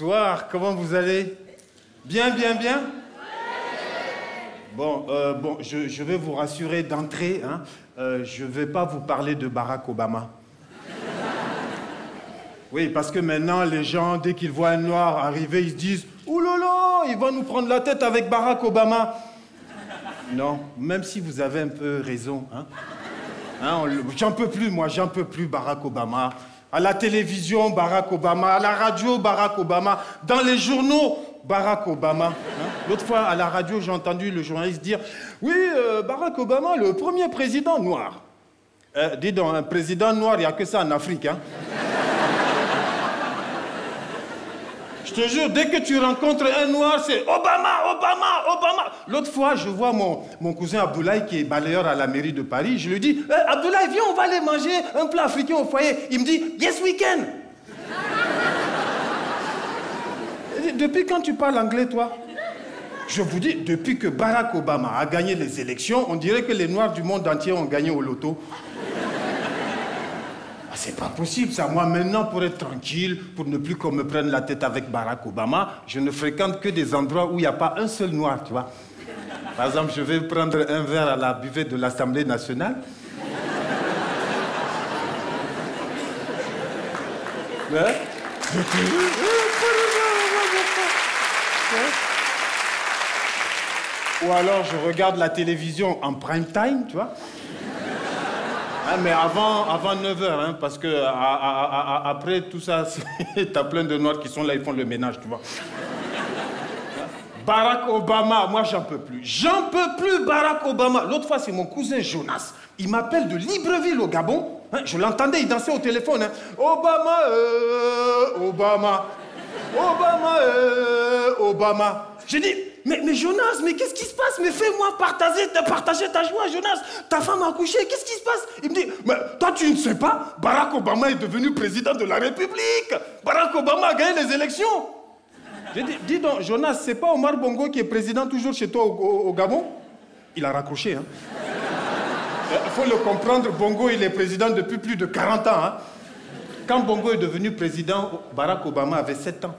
Bonsoir, comment vous allez? Bien, bien, bien? Bon, je vais vous rassurer d'entrée, hein, je ne vais pas vous parler de Barack Obama. Oui, parce que maintenant, les gens, dès qu'ils voient un noir arriver, ils se disent « Ouh là là, il va nous prendre la tête avec Barack Obama !» Non, même si vous avez un peu raison, hein. J'en peux plus, moi, j'en peux plus Barack Obama. À la télévision, Barack Obama. À la radio, Barack Obama. Dans les journaux, Barack Obama. Hein? L'autre fois, à la radio, j'ai entendu le journaliste dire « Oui, Barack Obama, le premier président noir. » Dis donc, un président noir, il n'y a que ça en Afrique, hein. Je te jure, dès que tu rencontres un noir, c'est Obama, Obama, Obama. L'autre fois, je vois mon cousin Abdoulaye qui est balayeur à la mairie de Paris. Je lui dis, Abdoulaye, viens, on va aller manger un plat africain au foyer. Il me dit, yes, we can. Depuis quand tu parles anglais, toi? Je vous dis, depuis que Barack Obama a gagné les élections, on dirait que les Noirs du monde entier ont gagné au loto. C'est pas possible, ça. Moi, maintenant, pour être tranquille, pour ne plus qu'on me prenne la tête avec Barack Obama, je ne fréquente que des endroits où il n'y a pas un seul noir, tu vois. Par exemple, je vais prendre un verre à la buvette de l'Assemblée nationale. Ouais. Ou alors, je regarde la télévision en prime time, tu vois. Ah, mais avant 9h, hein, parce que après tout ça, t'as plein de noirs qui sont là, ils font le ménage, tu vois. Barack Obama, moi j'en peux plus. J'en peux plus, Barack Obama. L'autre fois, c'est mon cousin Jonas. Il m'appelle de Libreville au Gabon. Hein, je l'entendais, il dansait au téléphone. Hein. Obama, Obama. Obama, Obama. J'ai dit, mais Jonas, mais qu'est-ce qui se passe? Mais fais-moi partager ta joie, Jonas. Ta femme a accouché, qu'est-ce qui se passe? Il me dit, mais toi tu ne sais pas, Barack Obama est devenu président de la République. Barack Obama a gagné les élections. J'ai dit, dis donc, Jonas, c'est pas Omar Bongo qui est président toujours chez toi au Gabon? Il a raccroché, hein. Il faut le comprendre, Bongo, il est président depuis plus de 40 ans, hein. Quand Bongo est devenu président, Barack Obama avait 7 ans.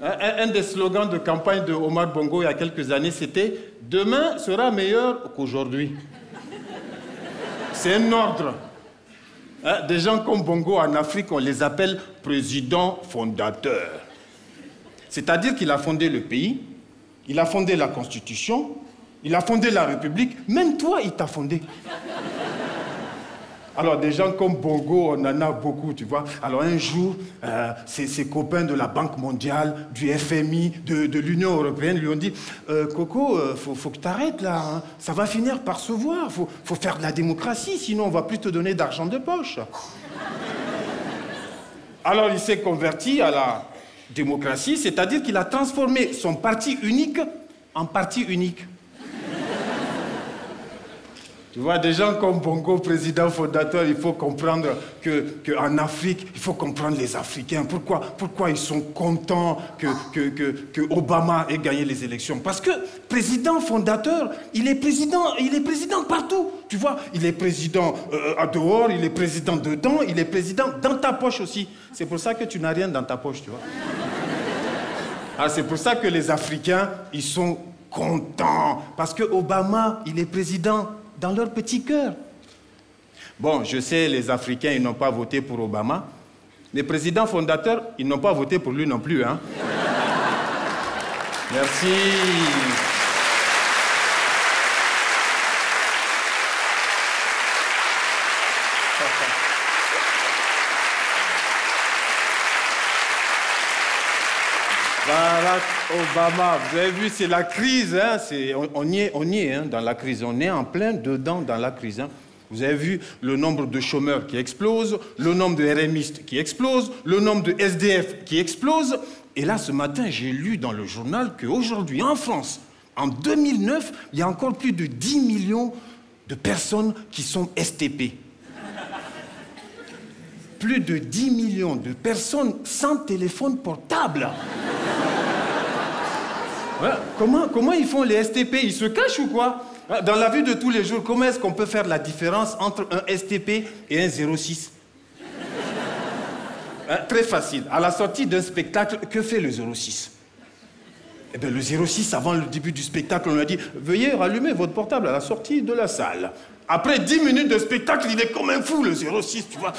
Un des slogans de campagne de Omar Bongo il y a quelques années, c'était « Demain sera meilleur qu'aujourd'hui ». C'est un ordre. Hein, des gens comme Bongo en Afrique, on les appelle président fondateur. C'est-à-dire qu'il a fondé le pays, il a fondé la Constitution, il a fondé la République, même toi, il t'a fondé. Alors, des gens comme Bongo, on en a beaucoup, tu vois. Alors, un jour, ses copains de la Banque mondiale, du FMI, de l'Union européenne lui ont dit « Coco, faut que tu arrêtes là, hein. Ça va finir par se voir. Faut faire de la démocratie, sinon on va plus te donner d'argent de poche. » Alors, il s'est converti à la démocratie, c'est-à-dire qu'il a transformé son parti unique en parti unique. Tu vois, des gens comme Bongo, président fondateur, il faut comprendre qu'en Afrique, il faut comprendre les Africains. Pourquoi ils sont contents que Obama ait gagné les élections? Parce que président fondateur, il est président partout. Tu vois, il est président à dehors, il est président dedans, il est président dans ta poche aussi. C'est pour ça que tu n'as rien dans ta poche, tu vois. Ah, c'est pour ça que les Africains, ils sont contents. Parce que Obama, il est président dans leur petit cœur. Bon, je sais, les Africains, ils n'ont pas voté pour Obama. Les présidents fondateurs, ils n'ont pas voté pour lui non plus, hein. Merci. Barack Obama, vous avez vu, c'est la crise, hein, on y est hein, dans la crise, on est en plein dedans dans la crise. Hein. Vous avez vu le nombre de chômeurs qui explose, le nombre de RMistes qui explose, le nombre de SDF qui explose. Et là, ce matin, j'ai lu dans le journal qu'aujourd'hui, en France, en 2009, il y a encore plus de 10 millions de personnes qui sont STP. Plus de 10 millions de personnes sans téléphone portable. Ouais, comment ils font les STP? Ils se cachent ou quoi? Dans la vie de tous les jours, comment est-ce qu'on peut faire la différence entre un STP et un 06? Hein, très facile. À la sortie d'un spectacle, que fait le 06? Eh bien, le 06, avant le début du spectacle, on lui a dit « Veuillez rallumer votre portable à la sortie de la salle. » Après 10 minutes de spectacle, il est comme un fou, le 06, tu vois.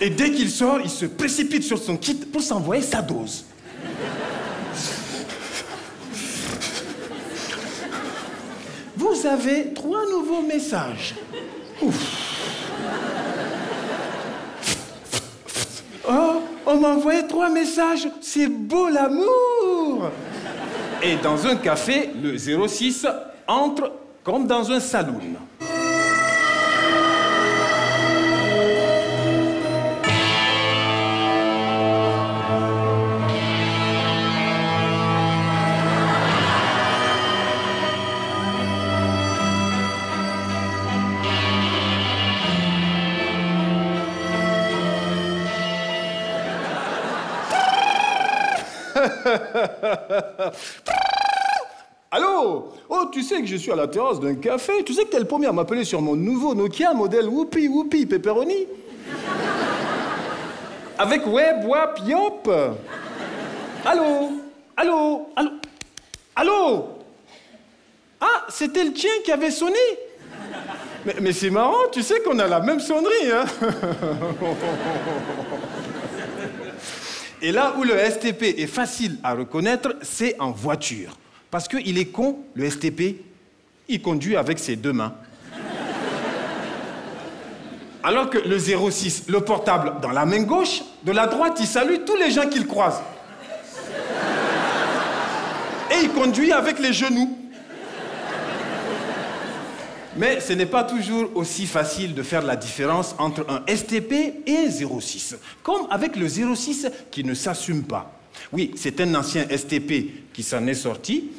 Et dès qu'il sort, il se précipite sur son kit pour s'envoyer sa dose. Vous avez 3 nouveaux messages. Ouf. Oh, on m'a envoyé 3 messages. C'est beau l'amour. Et dans un café, le 06 entre comme dans un saloon. Allô? Oh, tu sais que je suis à la terrasse d'un café. Tu sais que t'es le premier à m'appeler sur mon nouveau Nokia modèle Whoopi Whoopi Pepperoni. Avec Web Wap Yop. Allô? Allô? Allô? Allô? Ah, c'était le tien qui avait sonné? Mais c'est marrant, tu sais qu'on a la même sonnerie, hein? Et là où le STP est facile à reconnaître, c'est en voiture. Parce qu'il est con, le STP, il conduit avec ses 2 mains. Alors que le 06, le portable dans la main gauche, de la droite, il salue tous les gens qu'il croise. Et il conduit avec les genoux. Mais ce n'est pas toujours aussi facile de faire la différence entre un STP et un 06. Comme avec le 06 qui ne s'assume pas. Oui, c'est un ancien STP qui s'en est sorti.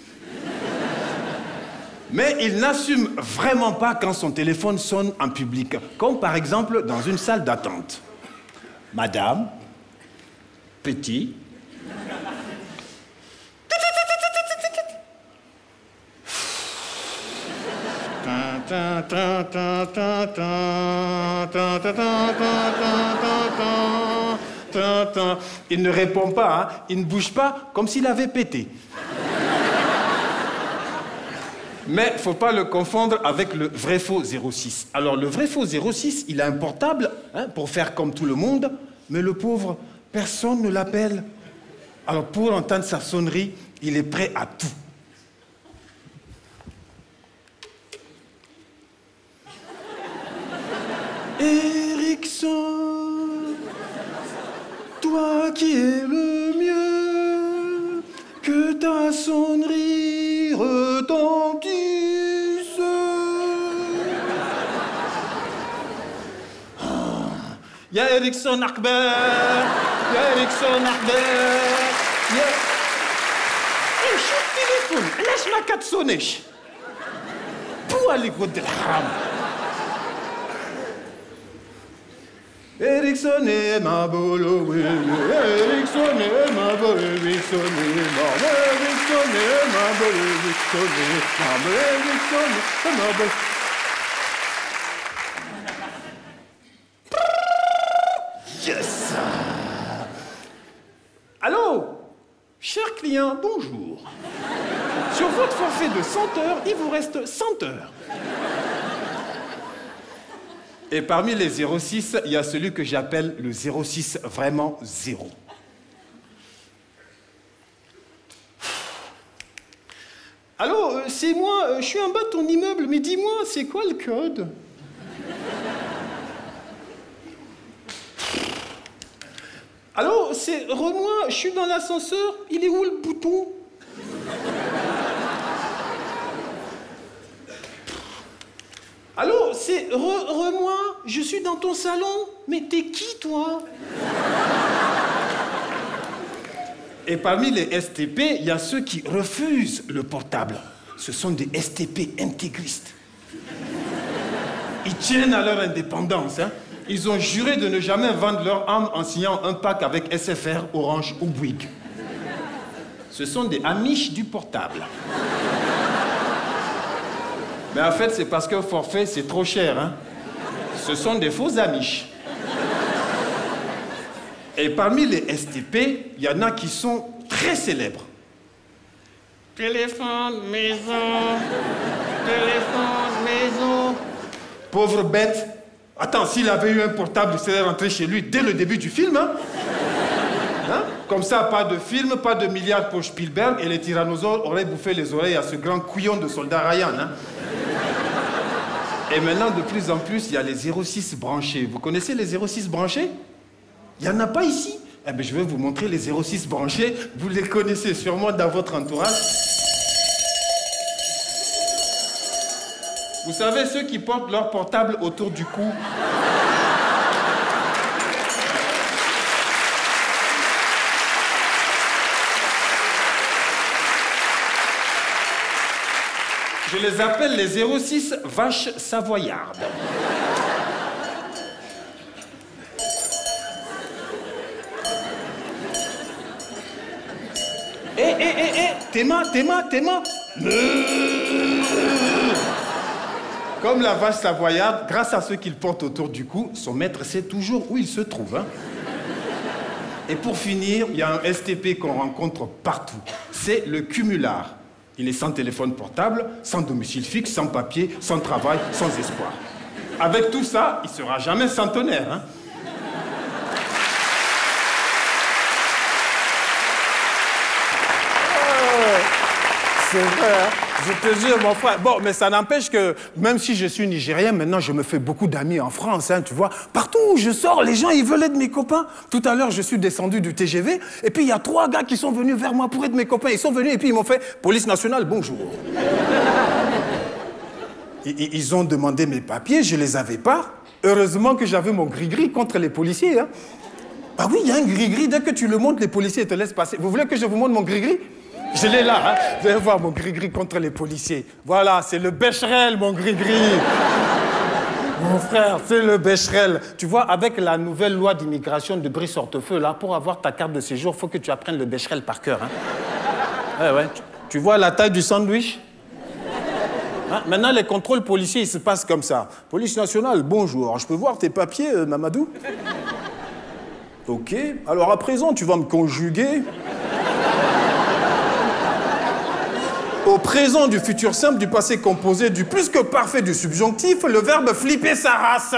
Mais il n'assume vraiment pas quand son téléphone sonne en public. Comme par exemple dans une salle d'attente. Madame, petit... Il ne répond pas, hein? Il ne bouge pas, comme s'il avait pété. Mais faut pas le confondre avec le vrai faux 06. Alors le vrai faux 06, il a un portable, hein, pour faire comme tout le monde, mais le pauvre, personne ne l'appelle. Alors pour entendre sa sonnerie, il est prêt à tout. Erickson, toi qui es le mieux, que ta sonnerie retentisse. Ya Erickson Akbar, ya Erickson Akbar, ya... Hé, chut, téléphone, laisse-moi 4 sonner. Pour aller côté haram. Erickson est ma bolo, oui, Erickson est ma bolo, Erickson est ma bolo, Erickson est ma bolo, Erickson est ma bolo, Erickson est ma bolo. Yes! Allô? Cher client, bonjour. Sur votre forfait de 100 heures, il vous reste 100 heures. Et parmi les 06, il y a celui que j'appelle le 06 vraiment zéro. Allô, c'est moi, je suis en bas de ton immeuble, mais dis-moi, c'est quoi le code? Allô, c'est re-moi, je suis dans l'ascenseur, il est où le bouton? Allô, c'est re-moi, je suis dans ton salon, mais t'es qui, toi? Et parmi les STP, il y a ceux qui refusent le portable. Ce sont des STP intégristes. Ils tiennent à leur indépendance, hein. Ils ont juré de ne jamais vendre leur âme en signant un pack avec SFR, Orange ou Bouygues. Ce sont des amiches du portable. Mais en fait, c'est parce que forfait, c'est trop cher, hein. Ce sont des faux amiches. Et parmi les STP, il y en a qui sont très célèbres. Téléphone, maison, téléphone, maison. Pauvre bête. Attends, s'il avait eu un portable, il serait rentré chez lui dès le début du film, hein? Hein? Comme ça, pas de film, pas de milliards pour Spielberg, et les tyrannosaures auraient bouffé les oreilles à ce grand couillon de soldat Ryan, hein? Et maintenant, de plus en plus, il y a les 06 branchés. Vous connaissez les 06 branchés? Il n'y en a pas ici. Eh bien, je vais vous montrer les 06 branchés. Vous les connaissez sûrement dans votre entourage. Vous savez, ceux qui portent leur portable autour du cou. Je les appelle les 06 vaches savoyardes. Théma. Comme la vache savoyarde, grâce à ceux qu'il porte autour du cou, son maître sait toujours où il se trouve. Hein. Et pour finir, il y a un STP qu'on rencontre partout. C'est le cumulard. Il est sans téléphone portable, sans domicile fixe, sans papier, sans travail, sans espoir. Avec tout ça, il ne sera jamais centenaire. Hein. C'est vrai, hein? Je te jure, mon frère. Bon, mais ça n'empêche que, même si je suis nigérien, maintenant, je me fais beaucoup d'amis en France, hein, tu vois. Partout où je sors, les gens, ils veulent être mes copains. Tout à l'heure, je suis descendu du TGV, et puis il y a 3 gars qui sont venus vers moi pour être mes copains. Ils sont venus, et puis ils m'ont fait « Police nationale, bonjour ». Ils ont demandé mes papiers, je les avais pas. Heureusement que j'avais mon gris-gris contre les policiers, hein. Bah oui, il y a un gris-gris, dès que tu le montres, les policiers te laissent passer. Vous voulez que je vous montre mon gris-gris? Je l'ai là, hein. Vous allez voir mon gris-gris contre les policiers. Voilà, c'est le Becherel, mon gris-gris. Mon frère, c'est le Becherel. Tu vois, avec la nouvelle loi d'immigration de Brice Hortefeux, là, pour avoir ta carte de séjour, il faut que tu apprennes le Becherel par cœur. Hein. Ouais. Tu vois la taille du sandwich? Hein? Maintenant, les contrôles policiers, ils se passent comme ça. Police nationale, bonjour. Je peux voir tes papiers, Mamadou? OK. Alors, à présent, tu vas me conjuguer. Au présent du futur simple, du passé composé, du plus que parfait du subjonctif, le verbe flipper sa race.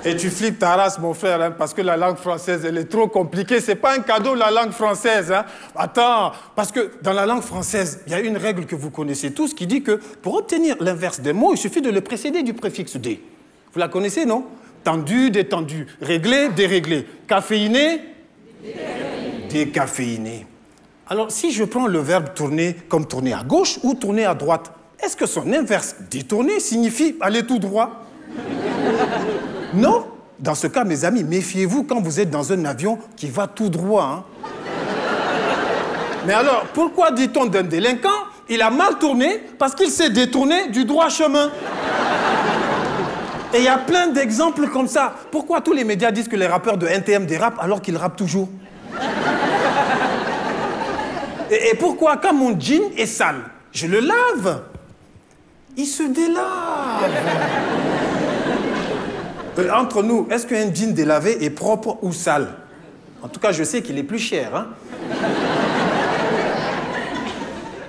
Et tu flippes ta race, mon frère, hein, parce que la langue française, elle est trop compliquée. C'est pas un cadeau, la langue française. Hein. Attends, parce que dans la langue française, il y a une règle que vous connaissez tous qui dit que pour obtenir l'inverse des mots, il suffit de le précéder du préfixe « dé ». Vous la connaissez, non? Tendu, détendu. Réglé, déréglé. Caféiné, décaféiné. Alors, si je prends le verbe tourner comme tourner à gauche ou tourner à droite, est-ce que son inverse, détourner, signifie aller tout droit? Non. Dans ce cas, mes amis, méfiez-vous quand vous êtes dans un avion qui va tout droit. Hein. Mais alors, pourquoi dit-on d'un délinquant, il a mal tourné parce qu'il s'est détourné du droit chemin? Et il y a plein d'exemples comme ça. Pourquoi tous les médias disent que les rappeurs de NTM dérapent alors qu'ils rappent toujours? Et pourquoi, quand mon jean est sale, je le lave, il se délave. Entre nous, est-ce qu'un jean délavé est propre ou sale? En tout cas, je sais qu'il est plus cher. Hein?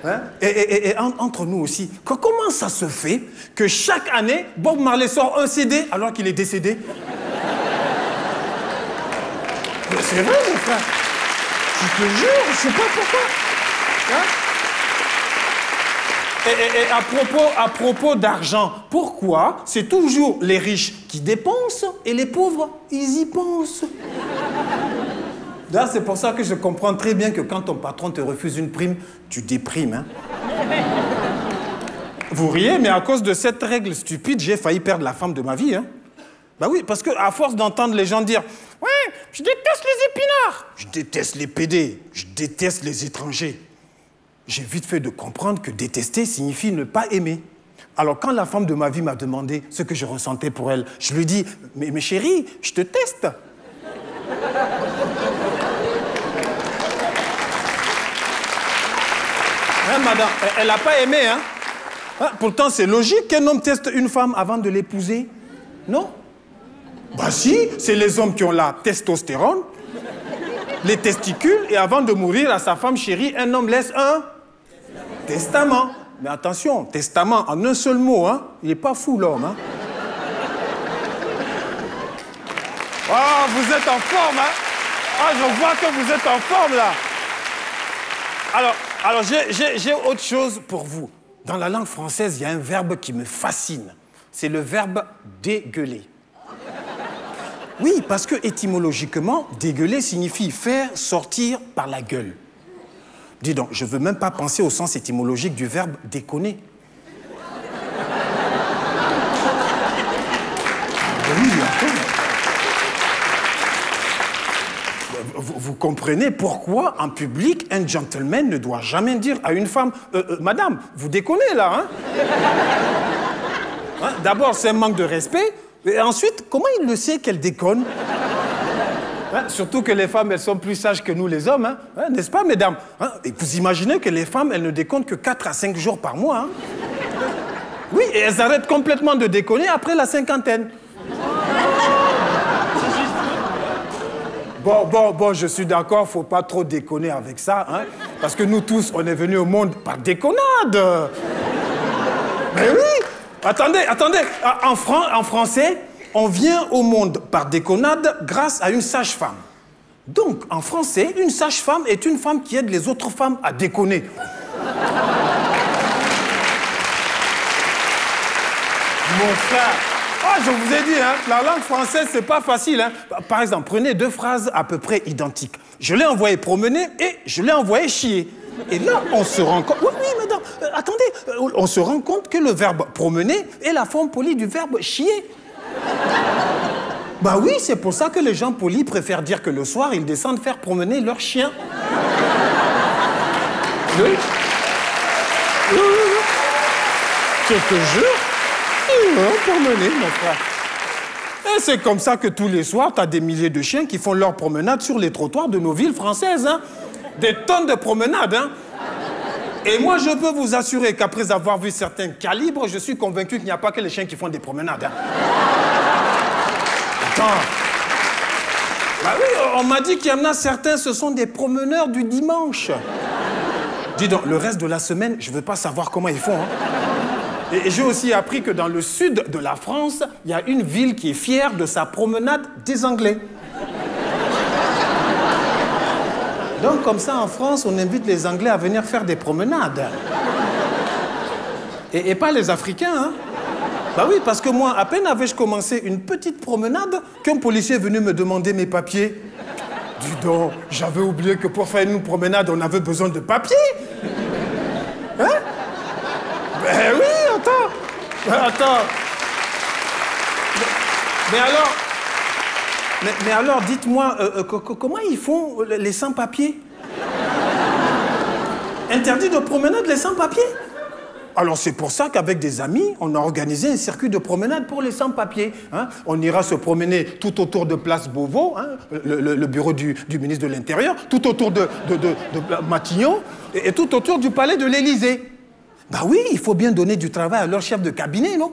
Hein? Et entre nous aussi, comment ça se fait que chaque année, Bob Marley sort un CD alors qu'il est décédé? C'est vrai, mon frère. Je te jure, je ne sais pas pourquoi. Hein? Et à propos d'argent, pourquoi c'est toujours les riches qui dépensent et les pauvres, ils y pensent? Là, c'est pour ça que je comprends très bien que quand ton patron te refuse une prime, tu déprimes. Hein? Vous riez, mais à cause de cette règle stupide, j'ai failli perdre la femme de ma vie. Hein? Bah oui, parce qu'à force d'entendre les gens dire « Ouais, je déteste les épinards, je déteste les PD, je déteste les étrangers », j'ai vite fait de comprendre que détester signifie ne pas aimer. Alors, quand la femme de ma vie m'a demandé ce que je ressentais pour elle, je lui ai dit « Mais chérie, je te teste. » Hein, madame, elle n'a pas aimé, hein? Pourtant, c'est logique qu'un homme teste une femme avant de l'épouser. Non? Bah si, c'est les hommes qui ont la testostérone, les testicules, et avant de mourir à sa femme chérie, un homme laisse un testament. Mais attention, testament en un seul mot, hein. Il n'est pas fou, l'homme, hein. Ah, vous êtes en forme, hein. Ah, je vois que vous êtes en forme, là. Alors j'ai autre chose pour vous. Dans la langue française, il y a un verbe qui me fascine. C'est le verbe dégueuler. Oui, parce que étymologiquement, dégueuler signifie faire sortir par la gueule. Dis donc, je ne veux même pas penser au sens étymologique du verbe déconner. Oui, vous comprenez pourquoi, en public, un gentleman ne doit jamais dire à une femme « Madame, vous déconnez, là, hein ?» Hein, d'abord, c'est un manque de respect. Et ensuite, comment il le sait qu'elle déconne? Hein, surtout que les femmes, elles sont plus sages que nous, les hommes, hein, hein, n'est-ce pas, mesdames? Hein, et vous imaginez que les femmes, elles ne déconnent que 4 à 5 jours par mois. Hein. Oui, et elles arrêtent complètement de déconner après la cinquantaine. Bon, je suis d'accord, faut pas trop déconner avec ça, hein, parce que nous tous, on est venus au monde par déconnade. Mais oui! Attendez, en français, on vient au monde par déconnade grâce à une sage-femme. Donc, en français, une sage-femme est une femme qui aide les autres femmes à déconner. Mon frère, ah, je vous ai dit, hein, la langue française, c'est pas facile. Hein. Par exemple, prenez 2 phrases à peu près identiques. Je l'ai envoyé promener et je l'ai envoyé chier. Et là, on se rend compte... Oui, madame, attendez, on se rend compte que le verbe promener est la forme polie du verbe chier. Bah oui, c'est pour ça que les gens polis préfèrent dire que le soir, ils descendent faire promener leur chien. Oui. Je te jure, ils vont promener, mon frère. Et c'est comme ça que tous les soirs, t'as des milliers de chiens qui font leur promenade sur les trottoirs de nos villes françaises, hein. Des tonnes de promenades, hein. Et moi, je peux vous assurer qu'après avoir vu certains calibres, je suis convaincu qu'il n'y a pas que les chiens qui font des promenades, hein. Attends. Bah oui, on m'a dit qu'il y en a certains, ce sont des promeneurs du dimanche. Dis donc, le reste de la semaine, je ne veux pas savoir comment ils font, hein. Et j'ai aussi appris que dans le sud de la France, il y a une ville qui est fière de sa promenade des Anglais. Donc, comme ça, en France, on invite les Anglais à venir faire des promenades. Et pas les Africains, hein. Bah oui, parce que moi, à peine avais-je commencé une petite promenade qu'un policier est venu me demander mes papiers. Dis donc, j'avais oublié que pour faire une promenade, on avait besoin de papiers. Hein? Ben oui, attends. Mais alors, dites-moi, comment ils font les sans-papiers? Interdit de promenade les sans-papiers? Alors c'est pour ça qu'avec des amis, on a organisé un circuit de promenade pour les sans-papiers. Hein. On ira se promener tout autour de Place Beauvau, hein, le bureau du ministre de l'Intérieur, tout autour de Matignon et tout autour du palais de l'Élysée. Bah oui, il faut bien donner du travail à leur chef de cabinet, non?